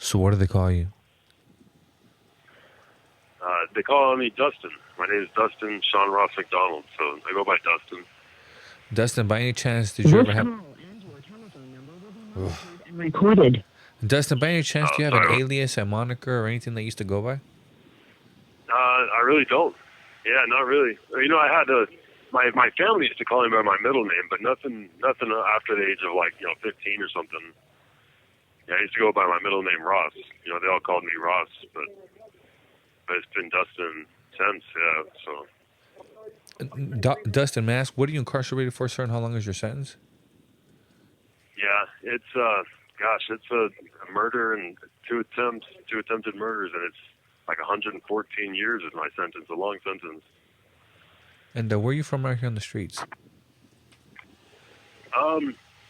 So what do they call you? They call me Dustin. My name is Dustin Sean Ross McDonald, so I go by Dustin. Dustin, by any chance, did you ever have... Recorded. Dustin, by any chance, do you have an Sorry. alias, a moniker, or anything that you used to go by? I really don't. Yeah, not really. You know, I had my family used to call me by my middle name, but nothing after the age of 15 or something. Yeah, I used to go by my middle name Ross. You know, they all called me Ross, but it's been Dustin since. Yeah, so Dustin, may I ask, what are you incarcerated for, sir, and how long is your sentence? yeah, it's a murder and two attempted murders, and it's like 114 years is my sentence, a long sentence. And where are you from out here on the streets?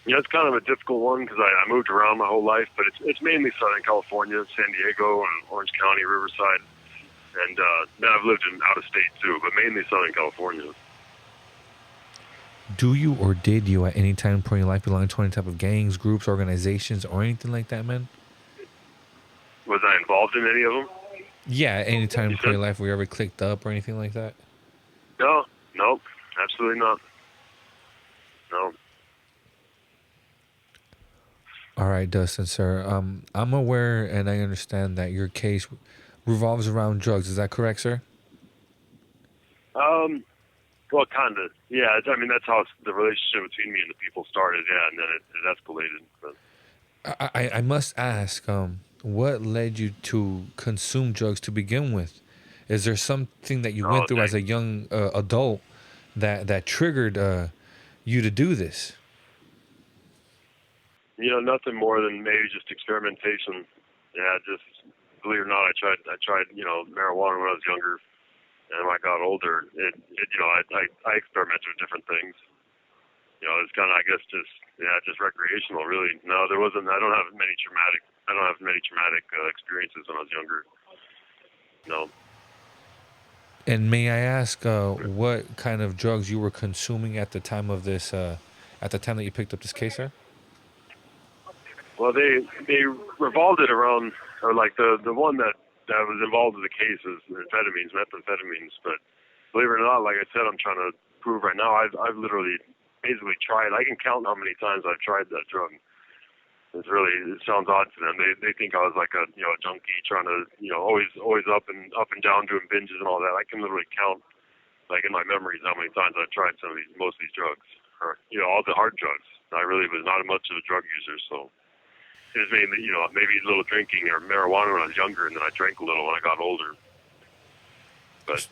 Yeah, it's kind of a difficult one because I moved around my whole life, but it's mainly Southern California, San Diego, and Orange County, Riverside, and then I've lived in out of state too, but mainly Southern California. Do you or did you at any time point in your life belong to any type of gangs, groups, organizations, or anything like that, man? Was I involved in any of them? Yeah, at any time You point in said? your life where you ever clicked up or anything like that? No, nope, absolutely not. No. All right, Dustin, sir. I'm aware and I understand that your case revolves around drugs. Is that correct, sir? Well, kind of. Yeah, I mean, that's how the relationship between me and the people started, yeah, and then it escalated. But I must ask, what led you to consume drugs to begin with? Is there something that you went through as a young adult that triggered you to do this? You know, nothing more than maybe just experimentation. Yeah, just believe it or not, I tried, marijuana when I was younger, and when I got older, I experimented with different things. You know, it's kind of, I guess, just recreational, really. No, there wasn't. I don't have many traumatic experiences when I was younger. No. And may I ask what kind of drugs you were consuming at the time of this, at the time that you picked up this case, sir? Well, they revolved it around, or like the one that was involved in the case is methamphetamines. But believe it or not, like I said, I'm trying to prove right now. I've literally basically tried. I can count how many times I've tried that drug. It sounds odd to them. They think I was like a junkie trying to always up and down doing binges and all that. I can literally count like in my memories how many times I've tried most of these drugs, or all the hard drugs. I really was not much of a drug user, so. It was mainly, maybe a little drinking or marijuana when I was younger, and then I drank a little when I got older. But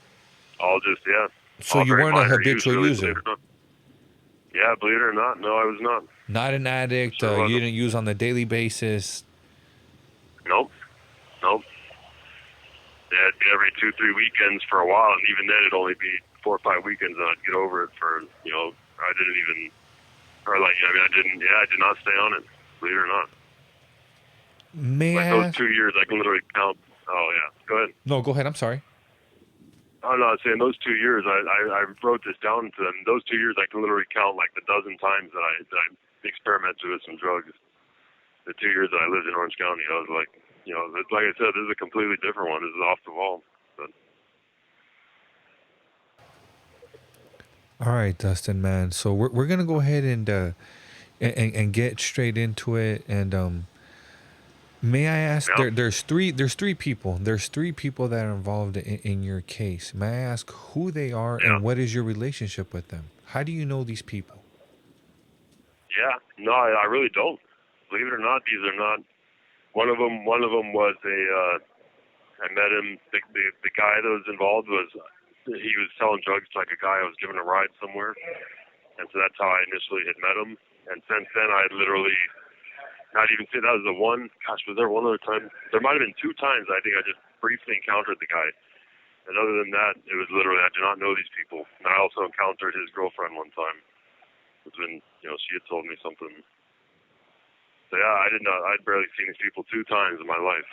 all just, yeah. So all you very weren't a minor habitual really, user? Yeah, believe it or not, no, I was not. Not an addict? Sure You didn't use on the daily basis? Nope. Yeah, it'd be every 2-3 weekends for a while, and even then it'd only be 4 or 5 weekends, and I'd get over it for, I didn't even, or like, I did not stay on it, believe it or not. May I those ask? 2 years, I can literally count. Oh, yeah. Go ahead. No, go ahead. I'm sorry. Oh, no, I was saying those 2 years, I wrote this down to them. Those 2 years, I can literally count like the dozen times that I experimented with some drugs. The 2 years that I lived in Orange County, I was like, like I said, this is a completely different one. This is off the wall. But All right, Dustin, man. So we're gonna go ahead and get straight into it. And may I ask? yeah. There's three people. There's three people that are involved in your case. May I ask who they are Yeah. and what is your relationship with them? How do you know these people? Yeah, no, I really don't. Believe it or not, these are not. One of them was I met him. The guy that was involved he was selling drugs to like a guy I was giving a ride somewhere, and so that's how I initially had met him. And since then, I had literally not even say that was the one. Gosh, was there one other time? There might have been 2 times I think I just briefly encountered the guy. And other than that, it was literally I did not know these people. And I also encountered his girlfriend one time. It's when she had told me something. So yeah, I'd barely seen these people 2 times in my life.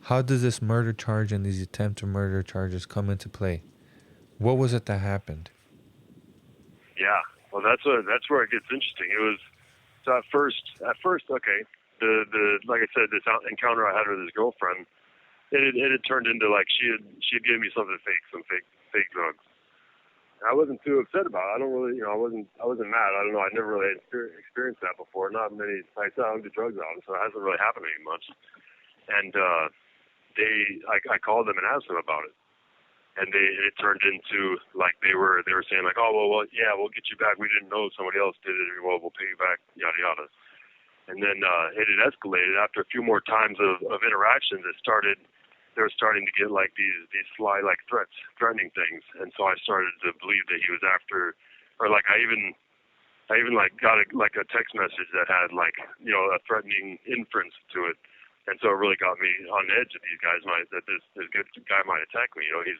How does this murder charge and these attempted murder charges come into play? What was it that happened? Yeah, well, that's where it gets interesting. It was so at first, okay. The I said, this encounter I had with his girlfriend, it had turned into like she had given me something fake, some fake drugs. And I wasn't too upset about it. I don't really, I wasn't mad. I don't know. I never really experienced that before. Not many. Like I said, I don't do drugs out, so it hasn't really happened to me much. And I called them and asked them about it. And it turned into like they were saying like, oh well yeah, we'll get you back. We didn't know somebody else did it. Well, we'll pay you back, yada yada. And then it had escalated after a few more times of interactions. They were starting to get like these sly like threatening things. And so I started to believe that he was after, or like I even like got a text message that had like a threatening inference to it. And so it really got me on edge that this good guy might attack me. He's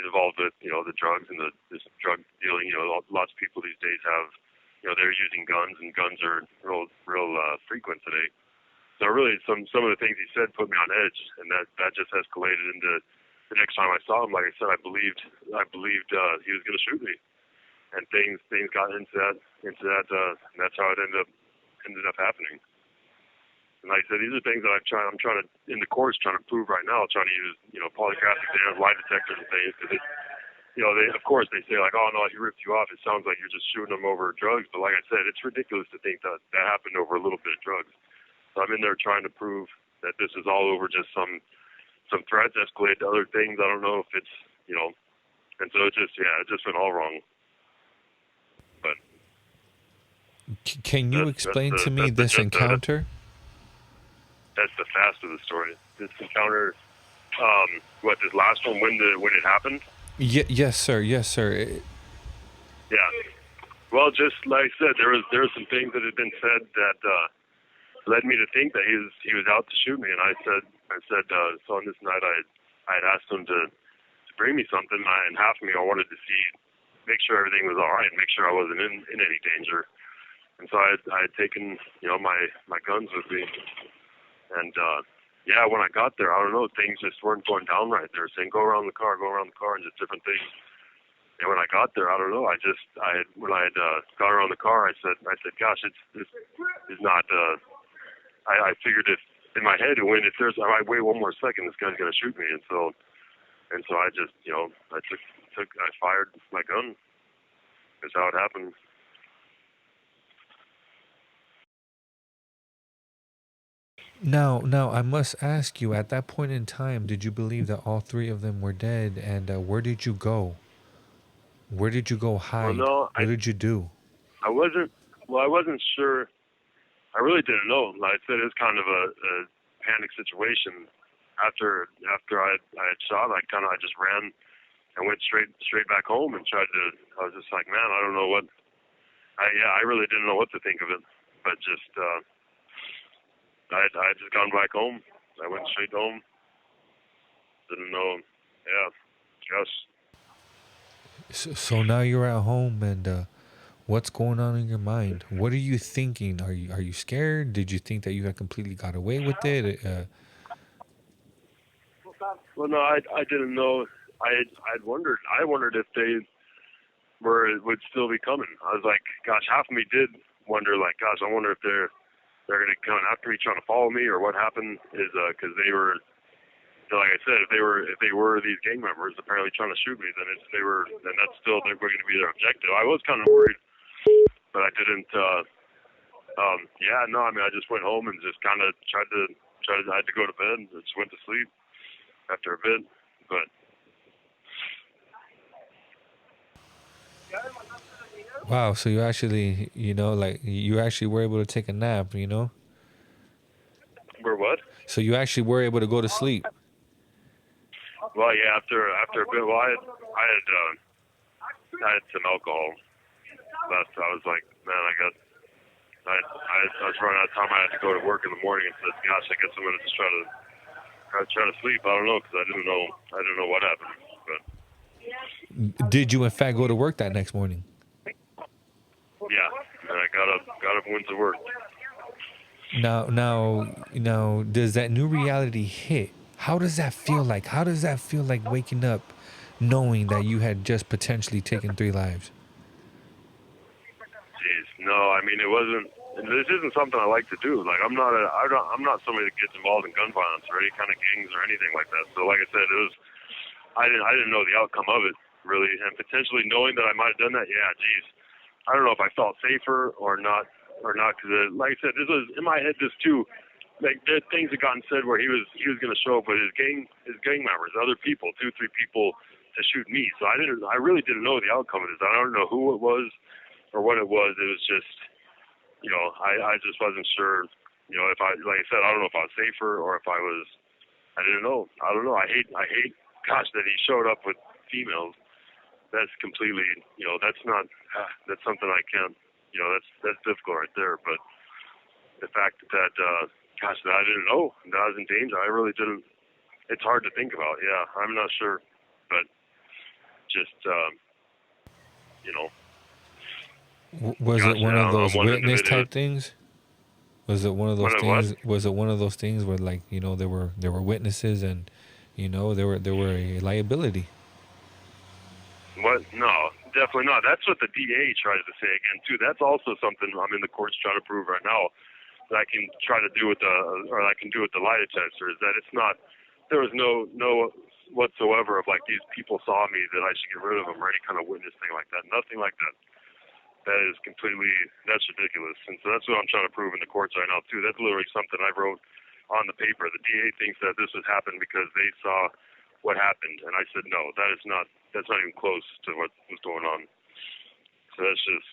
involved with the drugs and this drug dealing. Lots of people these days have they're using guns, and guns are real frequent today. So really some of the things he said put me on edge, and that just escalated into the next time I saw him. Like I said, I believed he was going to shoot me, and things got into that, and that's how it ended up happening. And like I said, these are things that I'm trying to, in the courts, trying to prove right now, trying to use, polygraph exams, lie detectors and things. Because of course they say like, oh no, he ripped you off. It sounds like you're just shooting him over drugs. But like I said, it's ridiculous to think that happened over a little bit of drugs. So I'm in there trying to prove that this is all over just some threats escalated to other things. I don't know if it's, and so it just went all wrong. But can you explain to me this encounter? That's the fast of the story. This encounter, this last one, when it happened? Yes, sir. Yeah. Well, just like I said, there was some things that had been said that led me to think that he was out to shoot me, and I said so on this night I had asked him to bring me something, and half of me I wanted to make sure everything was all right, make sure I wasn't in any danger, and so I had taken my guns with me. And, when I got there, I don't know, things just weren't going down right. They were saying, go around the car, and just different things. And when I got there, I don't know, when I had got around the car, I said, gosh, this is not, I figured if, in my head, if I wait one more second, this guy's going to shoot me. And so I just, I fired my gun. That's how it happened. Now, I must ask you, at that point in time, did you believe that all three of them were dead? And where did you go? Where did you go hide? Well, no, what did you do? I wasn't sure. I really didn't know. Like I said, it was kind of a panic situation. After I had shot, I just ran and went straight back home and I was just like, man, I don't know what. I really didn't know what to think of it, but just. I had just gone back home. I went straight home. Didn't know. Yeah. Yes. So now you're at home, and what's going on in your mind? What are you thinking? Are you scared? Did you think that you had completely got away with it? Well, no, I didn't know. I wondered if they would still be coming. I was like, gosh, half of me did wonder, like, gosh, I wonder if they're going to come after me, trying to follow me, or what happened is because they were, like I said, if they were these gang members apparently trying to shoot me, then that's still they're going to be their objective. I was kind of worried, but I didn't. I just went home and just kind of tried to. I had to go to bed and just went to sleep after a bit, but. Wow, so you actually, you actually were able to take a nap, Were what? So you actually were able to go to sleep. Well, yeah, after a bit, I had some alcohol left. I was like, man, I was running out of time. I had to go to work in the morning and said, gosh, I guess I'm going to just try to sleep. I don't know, because I didn't know what happened. But did you in fact go to work that next morning? Yeah, and I got up and went to work. Now, does that new reality hit? How does that feel like? How does that feel like waking up knowing that you had just potentially taken 3 lives? Jeez, no, I mean, it wasn't. And this isn't something I like to do. Like I'm not somebody that gets involved in gun violence or any kind of gangs or anything like that. So like I said, I didn't know the outcome of it really, and potentially knowing that I might have done that, yeah, geez, I don't know if I felt safer or not, because like I said, this was in my head. This too, like there things had gotten said where he was going to show up with his gang members, other people, 2-3 people to shoot me. So I really didn't know the outcome of this. I don't know who it was or what it was. It was just, I just wasn't sure. If I, like I said, I don't know if I was safer or if I didn't know. I don't know. I hate, gosh, that he showed up with females. That's completely, that's not, that's something I can't, that's difficult right there. But the fact that, gosh, that I didn't know that I was in danger, I really didn't. It's hard to think about. Yeah, I'm not sure, but just, Was it gosh, one yeah, of those on one end of witness it, it was type things? Was it one of those one of what? things? Was it one of those things where, like, there were witnesses and, there were a liability? What? No, definitely not. That's what the DA tries to say again too. That's also something I'm in the courts trying to prove right now that I can try to do with I can do with the lie detector. Is that it's not. There was no whatsoever of like these people saw me that I should get rid of them or any kind of witness thing like that. Nothing like that. That is that's ridiculous. And so that's what I'm trying to prove in the courts right now too. That's literally something I wrote on the paper. The DA thinks that this has happened because they saw what happened, and I said no. That's not even close to what was going on. So that's just,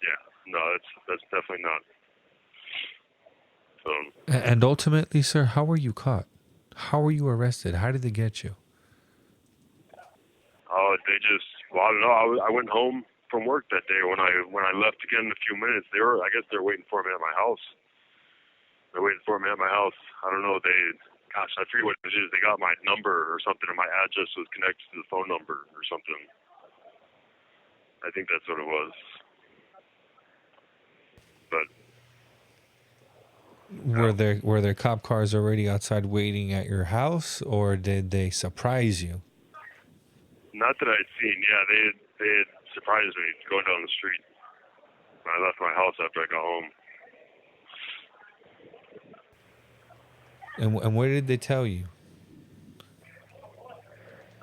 yeah, no, that's definitely not. So, And ultimately, sir, how were you caught? How were you arrested? How did they get you? they just, well, I don't know. I went home from work that day. When I left again in a few minutes, I guess they're waiting for me at my house. They're waiting for me at my house. I don't know. Gosh, I forget what it is. They got my number or something, and my address was connected to the phone number or something. I think that's what it was. But Were there cop cars already outside waiting at your house, or did they surprise you? not that I'd seen. Yeah, they had surprised me going down the street when I left my house after I got home. And what did they tell you?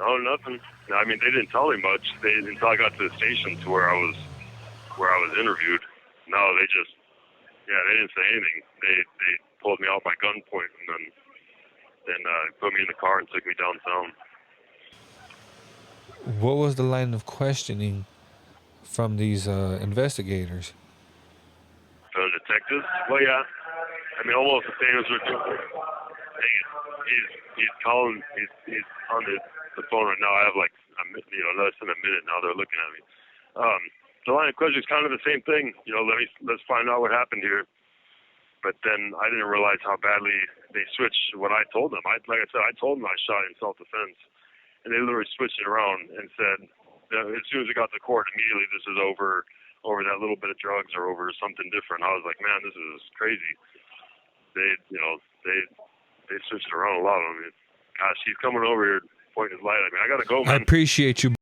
No, nothing. I mean, they didn't tell me much. Until I got to the station to where I was interviewed. No, they just, yeah, they didn't say anything. They pulled me out by gunpoint and then put me in the car and took me downtown. What was the line of questioning from these investigators? So the detectives, well, yeah, I mean, almost the same as we're doing. Dang it, he's calling. He's on the phone right now. I have like less than a minute now. They're looking at me. The line of questioning is kind of the same thing. Let's find out what happened here. But then I didn't realize how badly they switched what I told them. Like I said, I told them I shot in self-defense, and they literally switched it around and said, as soon as it got to court, immediately this is over that little bit of drugs or over something different. I was like, man, this is crazy. They switched it around a lot on me. Gosh, he's coming over here pointing his light at me. I gotta go, I man. appreciate you.